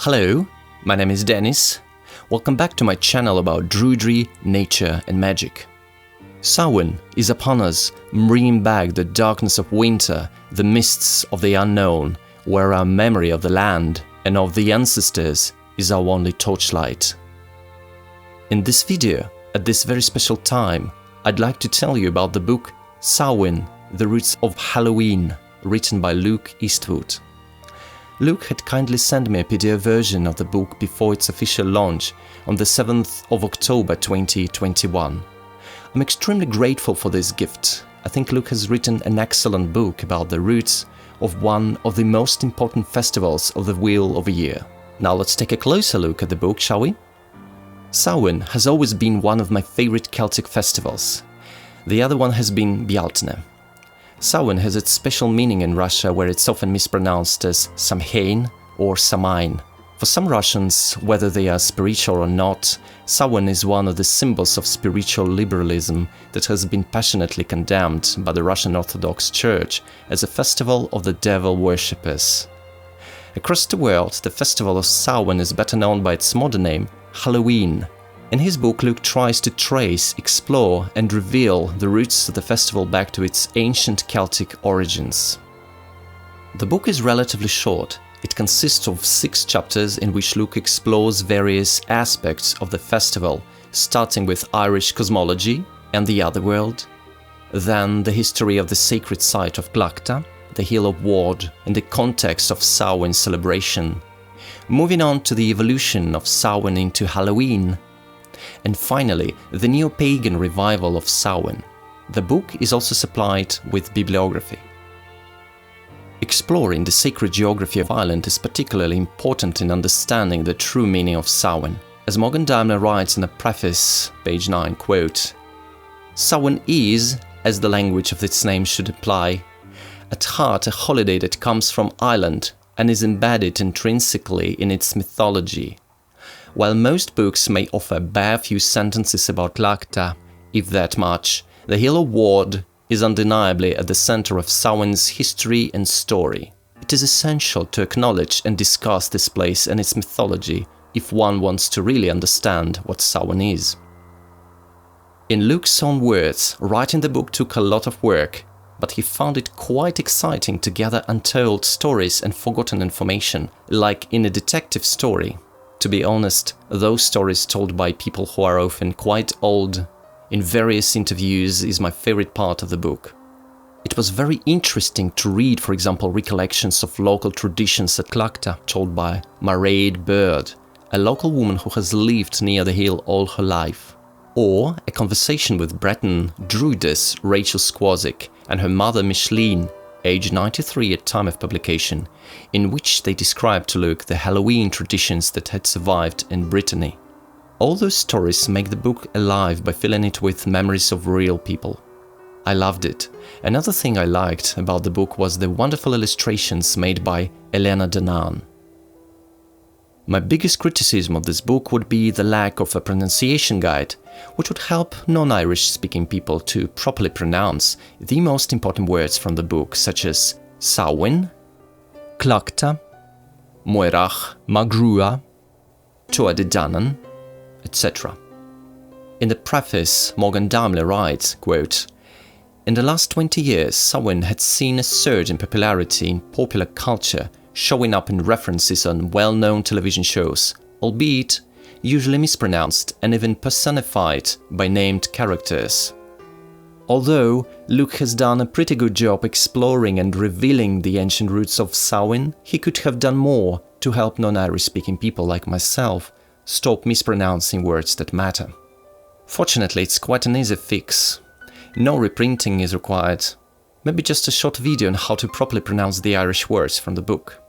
Hello, my name is Dennis. Welcome back to my channel about Druidry, nature and magic. Samhain is upon us, bringing back the darkness of winter, the mists of the unknown, where our memory of the land and of the ancestors is our only torchlight. In this video, at this very special time, I'd like to tell you about the book Samhain, The Roots of Halloween, written by Luke Eastwood. Luke had kindly sent me a PDF version of the book before its official launch on the 7th of October 2021. I'm extremely grateful for this gift. I think Luke has written an excellent book about the roots of one of the most important festivals of the wheel of a year. Now let's take a closer look at the book, shall we? Samhain has always been one of my favorite Celtic festivals. The other one has been Bealtaine. Samhain has its special meaning in Russia, where it's often mispronounced as Samhain or Samhain. For some Russians, whether they are spiritual or not, Samhain is one of the symbols of spiritual liberalism that has been passionately condemned by the Russian Orthodox Church as a festival of the devil worshippers. Across the world, the festival of Samhain is better known by its modern name, Halloween. In his book, Luke tries to trace, explore and reveal the roots of the festival back to its ancient Celtic origins. The book is relatively short. It consists of 6 chapters in which Luke explores various aspects of the festival, starting with Irish cosmology and the otherworld, then the history of the sacred site of Glacta, the Hill of Ward, in the context of Samhain celebration, moving on to the evolution of Samhain into Halloween, and finally, the neo-pagan revival of Samhain. The book is also supplied with bibliography. Exploring the sacred geography of Ireland is particularly important in understanding the true meaning of Samhain. As Morgan Daimler writes in a preface, page 9, quote, "Samhain is, as the language of its name should imply, at heart a holiday that comes from Ireland and is embedded intrinsically in its mythology. While most books may offer a bare few sentences about Glacta, if that much, the Hill of Ward is undeniably at the center of Samhain's history and story. It is essential to acknowledge and discuss this place and its mythology if one wants to really understand what Samhain is." In Luke's own words, writing the book took a lot of work, but he found it quite exciting to gather untold stories and forgotten information, like in a detective story. To be honest, those stories told by people who are often quite old in various interviews is my favorite part of the book. It was very interesting to read, for example, recollections of local traditions at Glacta told by Mairead Bird, a local woman who has lived near the hill all her life, or a conversation with Breton druidess Rachel Squazik and her mother Micheline, age 93 at time of publication, in which they described to Luke the Halloween traditions that had survived in Brittany. All those stories make the book alive by filling it with memories of real people. I loved it. Another thing I liked about the book was the wonderful illustrations made by Elena Danan. My biggest criticism of this book would be the lack of a pronunciation guide, which would help non-Irish speaking people to properly pronounce the most important words from the book, such as Samhain, Glacta, Moirach, Magrua, Tuatha Dé Danann, etc. In the preface, Morgan Daimler writes, quote, "In the last 20 years, Samhain had seen a surge in popularity in popular culture, showing up in references on well-known television shows, albeit usually mispronounced and even personified by named characters." Although Luke has done a pretty good job exploring and revealing the ancient roots of Samhain, he could have done more to help non-Irish speaking people like myself stop mispronouncing words that matter. Fortunately, it's quite an easy fix. No reprinting is required. Maybe just a short video on how to properly pronounce the Irish words from the book.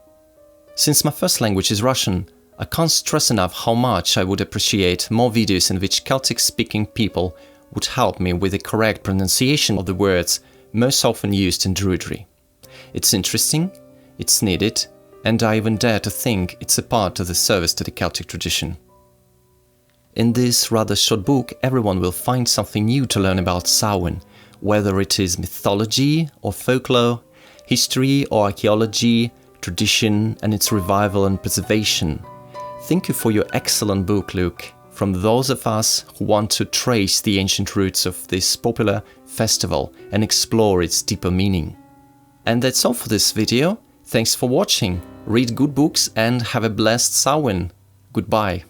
Since my first language is Russian, I can't stress enough how much I would appreciate more videos in which Celtic-speaking people would help me with the correct pronunciation of the words most often used in Druidry. It's interesting, it's needed, and I even dare to think it's a part of the service to the Celtic tradition. In this rather short book, everyone will find something new to learn about Samhain, whether it is mythology or folklore, history or archaeology, tradition and its revival and preservation, Thank you for your excellent book, Luke, from those of us who want to trace the ancient roots of this popular festival and explore its deeper meaning. And that's all for this video. Thanks for watching, read good books and have a blessed Samhain. Goodbye.